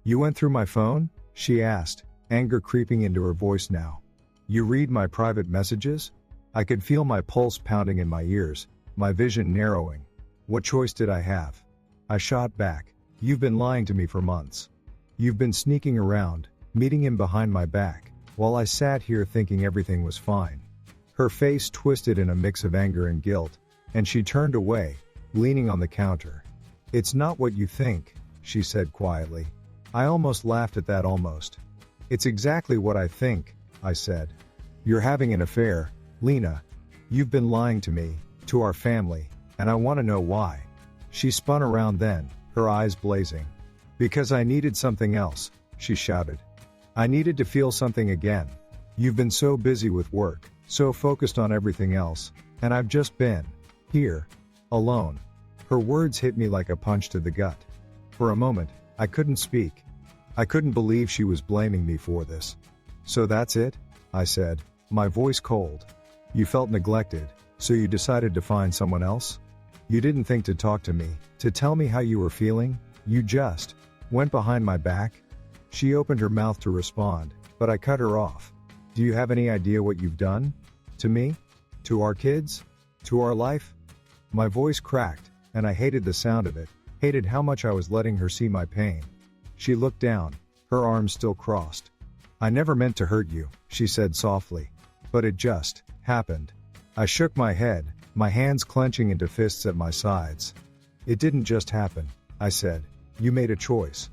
"You went through my phone?" she asked, anger creeping into her voice now. "You read my private messages?" I could feel my pulse pounding in my ears, my vision narrowing. What choice did I have? I shot back. "You've been lying to me for months. You've been sneaking around, meeting him behind my back, while I sat here thinking everything was fine." Her face twisted in a mix of anger and guilt, and she turned away, leaning on the counter. "It's not what you think," she said quietly. I almost laughed at that almost. "It's exactly what I think," I said. "You're having an affair, Lena. You've been lying to me, to our family, and I want to know why." She spun around then, her eyes blazing. "Because I needed something else," she shouted. "I needed to feel something again. You've been so busy with work, so focused on everything else, and I've just been here, alone." Her words hit me like a punch to the gut. For a moment, I couldn't speak. I couldn't believe she was blaming me for this. "So that's it?" I said, my voice cold. "You felt neglected, so you decided to find someone else? You didn't think to talk to me, to tell me how you were feeling? You just went behind my back?" She opened her mouth to respond, but I cut her off. "Do you have any idea what you've done? To me? To our kids? To our life?" My voice cracked, and I hated the sound of it, hated how much I was letting her see my pain. She looked down, her arms still crossed. "I never meant to hurt you," she said softly. "But it just happened." I shook my head, my hands clenching into fists at my sides. "It didn't just happen," I said. "You made a choice.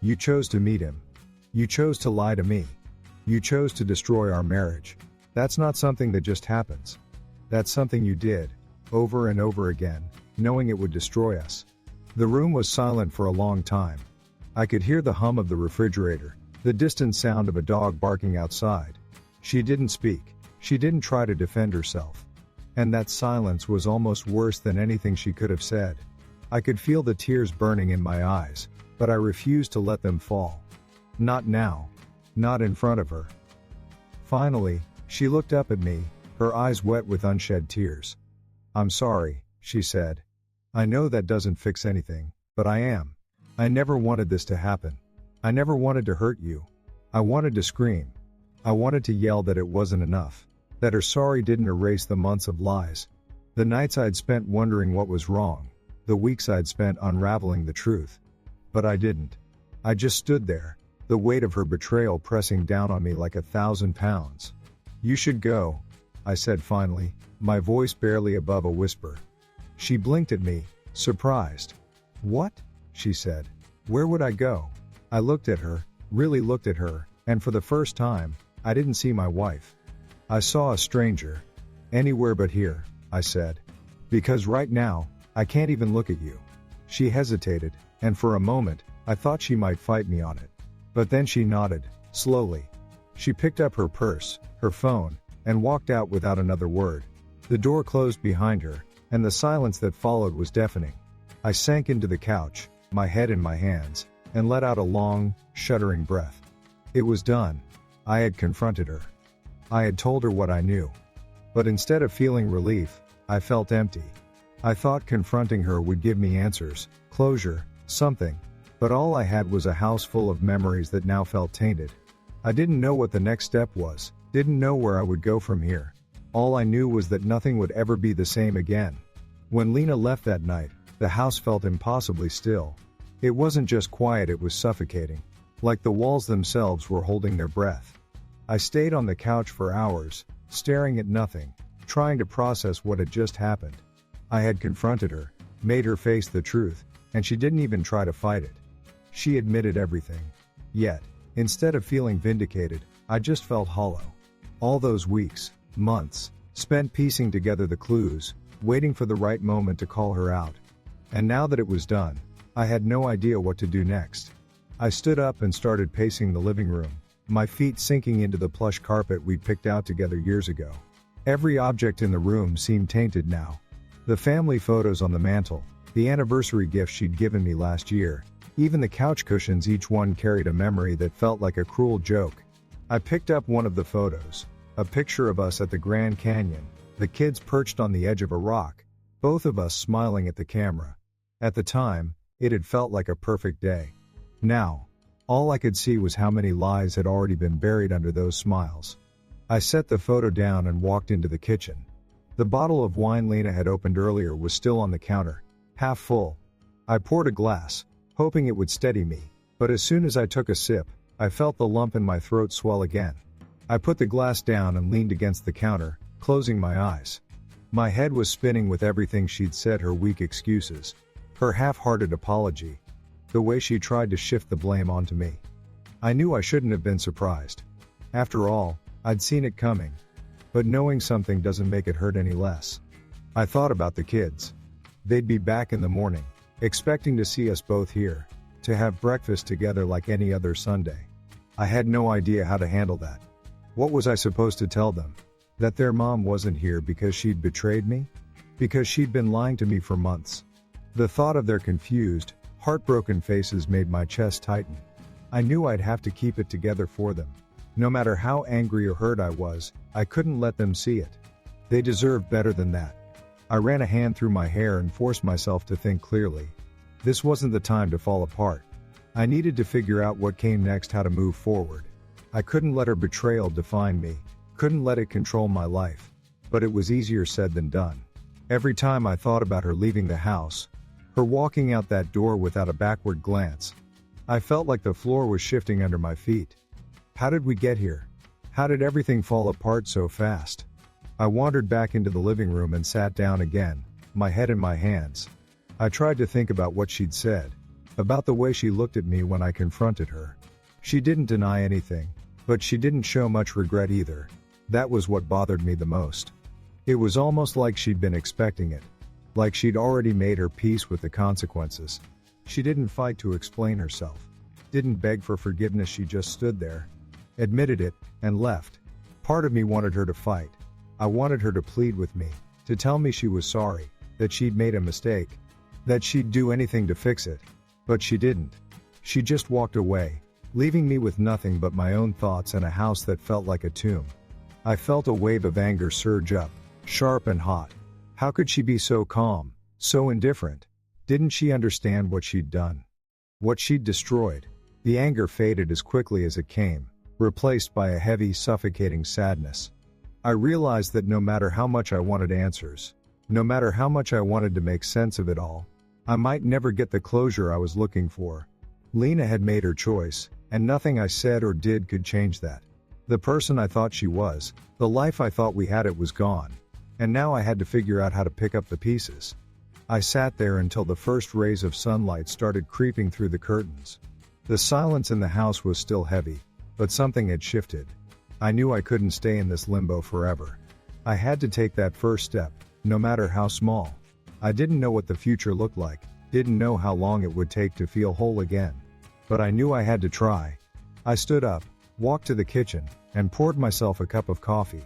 You chose to meet him. You chose to lie to me. You chose to destroy our marriage. That's not something that just happens. That's something you did, over and over again, knowing it would destroy us." The room was silent for a long time. I could hear the hum of the refrigerator, the distant sound of a dog barking outside. She didn't speak. She didn't try to defend herself. And that silence was almost worse than anything she could have said. I could feel the tears burning in my eyes. but I refused to let them fall. Not now. Not in front of her. Finally, she looked up at me, her eyes wet with unshed tears. "I'm sorry," she said. "I know that doesn't fix anything, but I am. I never wanted this to happen. I never wanted to hurt you. I wanted to scream. I wanted to yell that it wasn't enough, that her sorry didn't erase the months of lies, the nights I'd spent wondering what was wrong, the weeks I'd spent unraveling the truth. But I didn't. I just stood there, the weight of her betrayal pressing down on me like 1,000 pounds. "You should go," I said finally, my voice barely above a whisper. She blinked at me, surprised. "What?" she said. "Where would I go?" I looked at her, really looked at her, and for the first time, I didn't see my wife. I saw a stranger. "Anywhere but here," I said. "Because right now, I can't even look at you." She hesitated, and for a moment, I thought she might fight me on it. But then she nodded, slowly. She picked up her purse, her phone, and walked out without another word. The door closed behind her, and the silence that followed was deafening. I sank into the couch, my head in my hands, and let out a long, shuddering breath. It was done. I had confronted her. I had told her what I knew. But instead of feeling relief, I felt empty. I thought confronting her would give me answers, closure, something. But all I had was a house full of memories that now felt tainted. I didn't know what the next step was, didn't know where I would go from here. All I knew was that nothing would ever be the same again. When Lena left that night, the house felt impossibly still. It wasn't just quiet, it was suffocating. Like the walls themselves were holding their breath. I stayed on the couch for hours, staring at nothing, trying to process what had just happened. I had confronted her, made her face the truth, and she didn't even try to fight it. She admitted everything. Yet, instead of feeling vindicated, I just felt hollow. All those weeks, months, spent piecing together the clues, waiting for the right moment to call her out. And now that it was done, I had no idea what to do next. I stood up and started pacing the living room, my feet sinking into the plush carpet we'd picked out together years ago. Every object in the room seemed tainted now. The family photos on the mantle, the anniversary gift she'd given me last year, even the couch cushions, each one carried a memory that felt like a cruel joke. I picked up one of the photos, a picture of us at the Grand Canyon, the kids perched on the edge of a rock, both of us smiling at the camera. At the time, it had felt like a perfect day. Now, all I could see was how many lies had already been buried under those smiles. I set the photo down and walked into the kitchen. The bottle of wine Lena had opened earlier was still on the counter, half full. I poured a glass, hoping it would steady me, but as soon as I took a sip, I felt the lump in my throat swell again. I put the glass down and leaned against the counter, closing my eyes. My head was spinning with everything she'd said, her weak excuses, her half-hearted apology, the way she tried to shift the blame onto me. I knew I shouldn't have been surprised. After all, I'd seen it coming. But knowing something doesn't make it hurt any less. I thought about the kids. They'd be back in the morning, expecting to see us both here, to have breakfast together like any other Sunday. I had no idea how to handle that. What was I supposed to tell them? That their mom wasn't here because she'd betrayed me? Because she'd been lying to me for months? The thought of their confused, heartbroken faces made my chest tighten. I knew I'd have to keep it together for them. No matter how angry or hurt I was, I couldn't let them see it. They deserved better than that. I ran a hand through my hair and forced myself to think clearly. This wasn't the time to fall apart. I needed to figure out what came next, how to move forward. I couldn't let her betrayal define me, couldn't let it control my life. But it was easier said than done. Every time I thought about her leaving the house, her walking out that door without a backward glance, I felt like the floor was shifting under my feet. How did we get here? How did everything fall apart so fast? I wandered back into the living room and sat down again, my head in my hands. I tried to think about what she'd said, about the way she looked at me when I confronted her. She didn't deny anything, but she didn't show much regret either. That was what bothered me the most. It was almost like she'd been expecting it, like she'd already made her peace with the consequences. She didn't fight to explain herself, didn't beg for forgiveness, she just stood there, admitted it, and left. Part of me wanted her to fight. I wanted her to plead with me, to tell me she was sorry, that she'd made a mistake, that she'd do anything to fix it. But she didn't. She just walked away, leaving me with nothing but my own thoughts and a house that felt like a tomb. I felt a wave of anger surge up, sharp and hot. How could she be so calm, so indifferent? Didn't she understand what she'd done? What she'd destroyed? The anger faded as quickly as it came, replaced by a heavy, suffocating sadness. I realized that no matter how much I wanted answers, no matter how much I wanted to make sense of it all, I might never get the closure I was looking for. Lena had made her choice, and nothing I said or did could change that. The person I thought she was, the life I thought we had, it was gone. And now I had to figure out how to pick up the pieces. I sat there until the first rays of sunlight started creeping through the curtains. The silence in the house was still heavy, but something had shifted. I knew I couldn't stay in this limbo forever. I had to take that first step, no matter how small. I didn't know what the future looked like, didn't know how long it would take to feel whole again. But I knew I had to try. I stood up, walked to the kitchen, and poured myself a cup of coffee.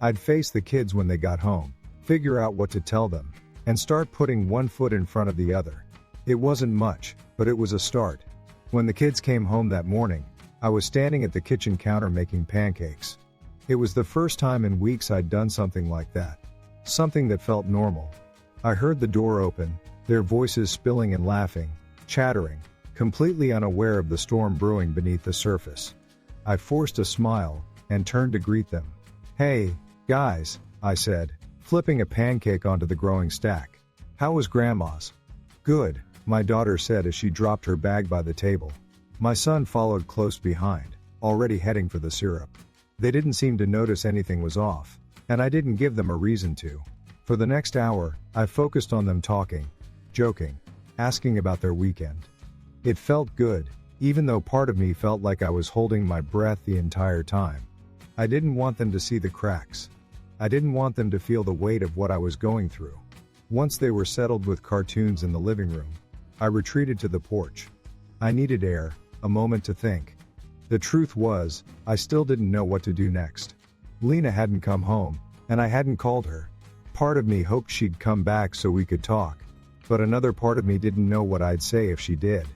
I'd face the kids when they got home, figure out what to tell them, and start putting one foot in front of the other. It wasn't much, but it was a start. When the kids came home that morning, I was standing at the kitchen counter making pancakes. It was the first time in weeks I'd done something like that. Something that felt normal. I heard the door open, their voices spilling and laughing, chattering, completely unaware of the storm brewing beneath the surface. I forced a smile, and turned to greet them. "Hey, guys," I said, flipping a pancake onto the growing stack. "How was Grandma's?" "Good," my daughter said as she dropped her bag by the table. My son followed close behind, already heading for the syrup. They didn't seem to notice anything was off, and I didn't give them a reason to. For the next hour, I focused on them talking, joking, asking about their weekend. It felt good, even though part of me felt like I was holding my breath the entire time. I didn't want them to see the cracks. I didn't want them to feel the weight of what I was going through. Once they were settled with cartoons in the living room, I retreated to the porch. I needed air, a moment to think. The truth was, I still didn't know what to do next. Lena hadn't come home, and I hadn't called her. Part of me hoped she'd come back so we could talk, but another part of me didn't know what I'd say if she did.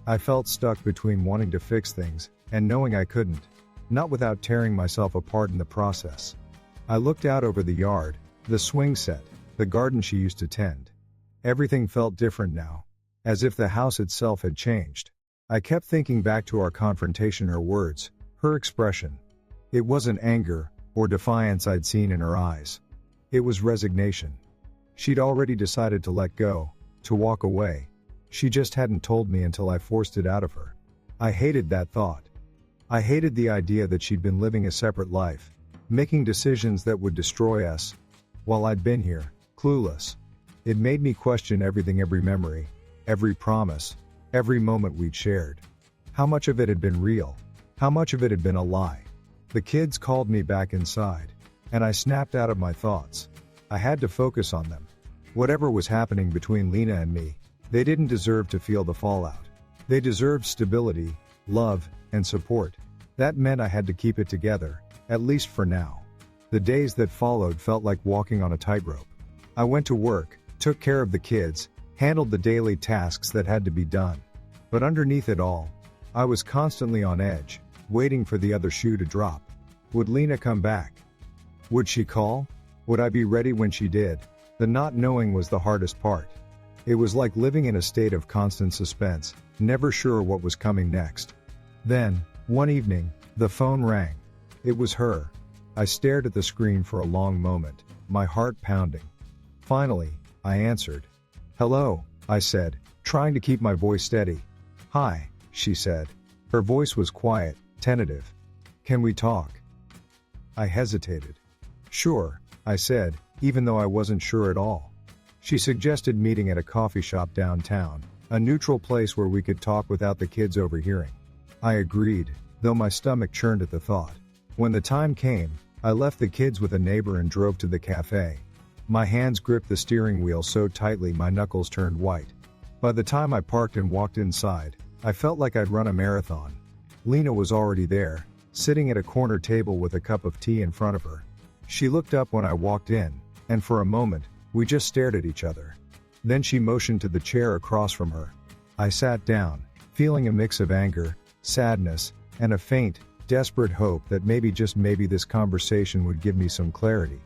I felt stuck between wanting to fix things and knowing I couldn't, not without tearing myself apart in the process. I looked out over the yard, the swing set, the garden she used to tend. Everything felt different now, as if the house itself had changed. I kept thinking back to our confrontation, her words, her expression. It wasn't anger or defiance I'd seen in her eyes. It was resignation. She'd already decided to let go, to walk away. She just hadn't told me until I forced it out of her. I hated that thought. I hated the idea that she'd been living a separate life, making decisions that would destroy us, while I'd been here, clueless. It made me question everything, every memory, every promise, every moment we'd shared. How much of it had been real? How much of it had been a lie? The kids called me back inside, and I snapped out of my thoughts. I had to focus on them. Whatever was happening between Lena and me, they didn't deserve to feel the fallout. They deserved stability, love, and support. That meant I had to keep it together, at least for now. The days that followed felt like walking on a tightrope. I went to work, took care of the kids, handled the daily tasks that had to be done. But underneath it all, I was constantly on edge, waiting for the other shoe to drop. Would Lena come back? Would she call? Would I be ready when she did? The not knowing was the hardest part. It was like living in a state of constant suspense, never sure what was coming next. Then, one evening, the phone rang. It was her. I stared at the screen for a long moment, my heart pounding. Finally, I answered. "Hello," I said, trying to keep my voice steady. "Hi," she said. Her voice was quiet, tentative. "Can we talk?" I hesitated. "Sure," I said, even though I wasn't sure at all. She suggested meeting at a coffee shop downtown, a neutral place where we could talk without the kids overhearing. I agreed, though my stomach churned at the thought. When the time came, I left the kids with a neighbor and drove to the cafe. My hands gripped the steering wheel so tightly my knuckles turned white. By the time I parked and walked inside, I felt like I'd run a marathon. Lena was already there, sitting at a corner table with a cup of tea in front of her. She looked up when I walked in, and for a moment, we just stared at each other. Then she motioned to the chair across from her. I sat down, feeling a mix of anger, sadness, and a faint, desperate hope that maybe just maybe this conversation would give me some clarity.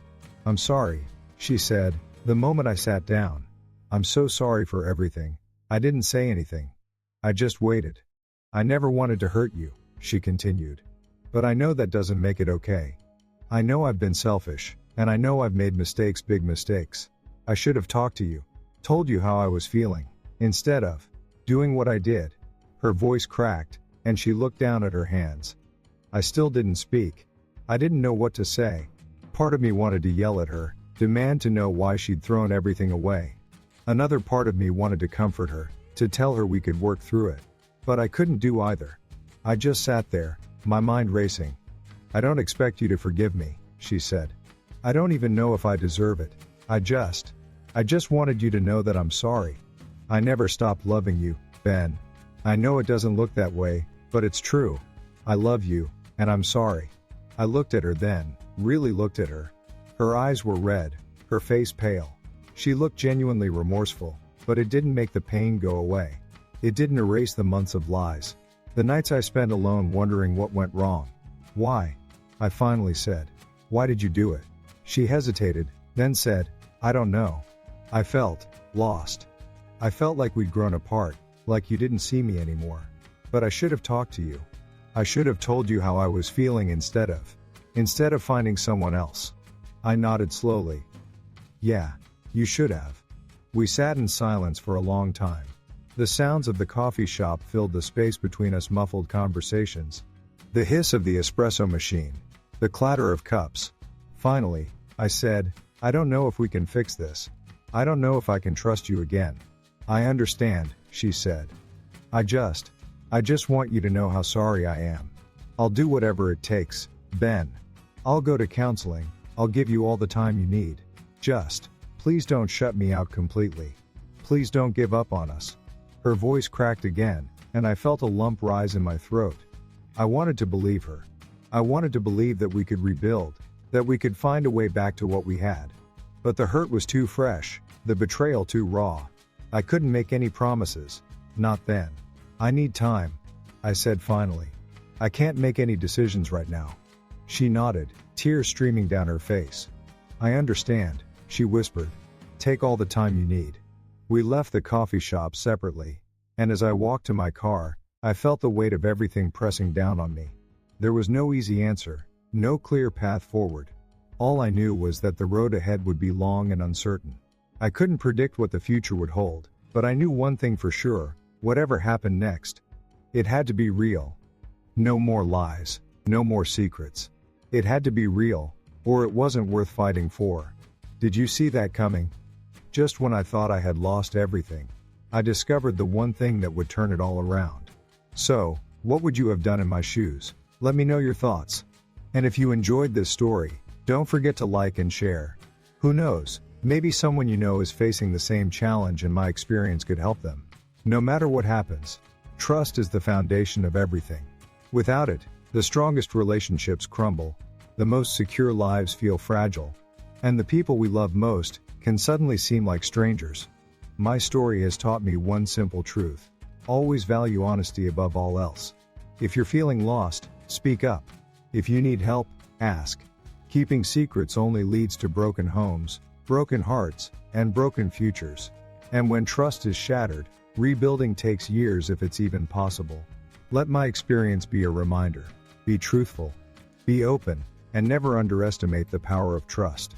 "I'm sorry," she said, the moment I sat down. "I'm so sorry for everything. I didn't say anything. I just waited. I never wanted to hurt you," she continued. "But I know that doesn't make it okay. I know I've been selfish, and I know I've made mistakes, big mistakes. I should have talked to you, told you how I was feeling, instead of doing what I did." Her voice cracked, and she looked down at her hands. I still didn't speak. I didn't know what to say. Part of me wanted to yell at her, demand to know why she'd thrown everything away. Another part of me wanted to comfort her, to tell her we could work through it. But I couldn't do either. I just sat there, my mind racing. "I don't expect you to forgive me," she said. "I don't even know if I deserve it. I just wanted you to know that I'm sorry. I never stopped loving you, Ben. I know it doesn't look that way, but it's true. I love you, and I'm sorry." I looked at her then, really looked at her. Her eyes were red, her face pale. She looked genuinely remorseful, but it didn't make the pain go away. It didn't erase the months of lies. The nights I spent alone wondering what went wrong. "Why?" I finally said. "Why did you do it?" She hesitated, then said, "I don't know. I felt lost. I felt like we'd grown apart, like you didn't see me anymore. But I should have talked to you. I should have told you how I was feeling instead of finding someone else." I nodded slowly. "Yeah, you should have." We sat in silence for a long time. The sounds of the coffee shop filled the space between us, muffled conversations. The hiss of the espresso machine. The clatter of cups. Finally, I said, "I don't know if we can fix this. I don't know if I can trust you again." "I understand," she said. I just want you to know how sorry I am. I'll do whatever it takes, Ben. I'll go to counseling. I'll give you all the time you need. Just, please don't shut me out completely. Please don't give up on us." Her voice cracked again, and I felt a lump rise in my throat. I wanted to believe her. I wanted to believe that we could rebuild, that we could find a way back to what we had. But the hurt was too fresh, the betrayal too raw. I couldn't make any promises. Not then. "I need time," I said finally. "I can't make any decisions right now." She nodded, tears streaming down her face. "I understand," she whispered. "Take all the time you need." We left the coffee shop separately, and as I walked to my car, I felt the weight of everything pressing down on me. There was no easy answer, no clear path forward. All I knew was that the road ahead would be long and uncertain. I couldn't predict what the future would hold, but I knew one thing for sure: whatever happened next, it had to be real. No more lies, no more secrets. It had to be real, or it wasn't worth fighting for. Did you see that coming? Just when I thought I had lost everything, I discovered the one thing that would turn it all around. So, what would you have done in my shoes? Let me know your thoughts. And if you enjoyed this story, don't forget to like and share. Who knows, maybe someone you know is facing the same challenge and my experience could help them. No matter what happens, trust is the foundation of everything. Without it, the strongest relationships crumble, the most secure lives feel fragile, and the people we love most can suddenly seem like strangers. My story has taught me one simple truth: always value honesty above all else. If you're feeling lost, speak up. If you need help, ask. Keeping secrets only leads to broken homes, broken hearts, and broken futures. And when trust is shattered, rebuilding takes years if it's even possible. Let my experience be a reminder. Be truthful, be open, and never underestimate the power of trust.